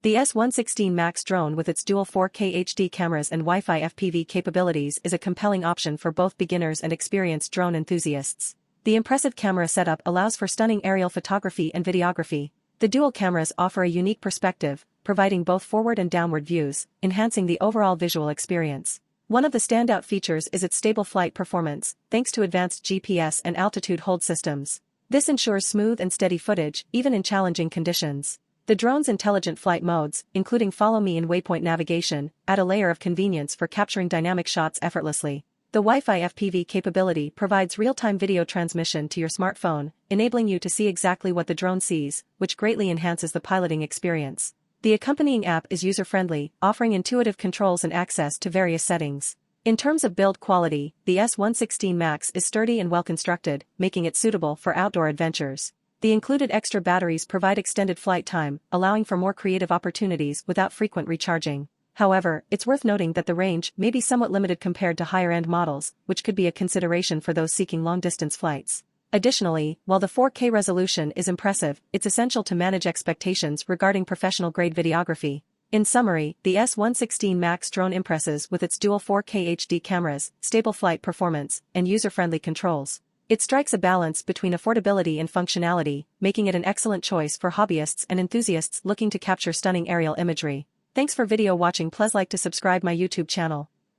The S116 Max drone with its dual 4K HD cameras and Wi-Fi FPV capabilities is a compelling option for both beginners and experienced drone enthusiasts. The impressive camera setup allows for stunning aerial photography and videography. The dual cameras offer a unique perspective, providing both forward and downward views, enhancing the overall visual experience. One of the standout features is its stable flight performance, thanks to advanced GPS and altitude hold systems. This ensures smooth and steady footage, even in challenging conditions. The drone's intelligent flight modes, including Follow Me and Waypoint navigation, add a layer of convenience for capturing dynamic shots effortlessly. The Wi-Fi FPV capability provides real-time video transmission to your smartphone, enabling you to see exactly what the drone sees, which greatly enhances the piloting experience. The accompanying app is user-friendly, offering intuitive controls and access to various settings. In terms of build quality, the S116 Max is sturdy and well-constructed, making it suitable for outdoor adventures. The included extra batteries provide extended flight time, allowing for more creative opportunities without frequent recharging. However, it's worth noting that the range may be somewhat limited compared to higher-end models, which could be a consideration for those seeking long-distance flights. Additionally, while the 4K resolution is impressive, it's essential to manage expectations regarding professional-grade videography. In summary, the S116 Max drone impresses with its dual 4K HD cameras, stable flight performance, and user-friendly controls. It strikes a balance between affordability and functionality, making it an excellent choice for hobbyists and enthusiasts looking to capture stunning aerial imagery. Thanks for video watching. Please like to subscribe my YouTube channel.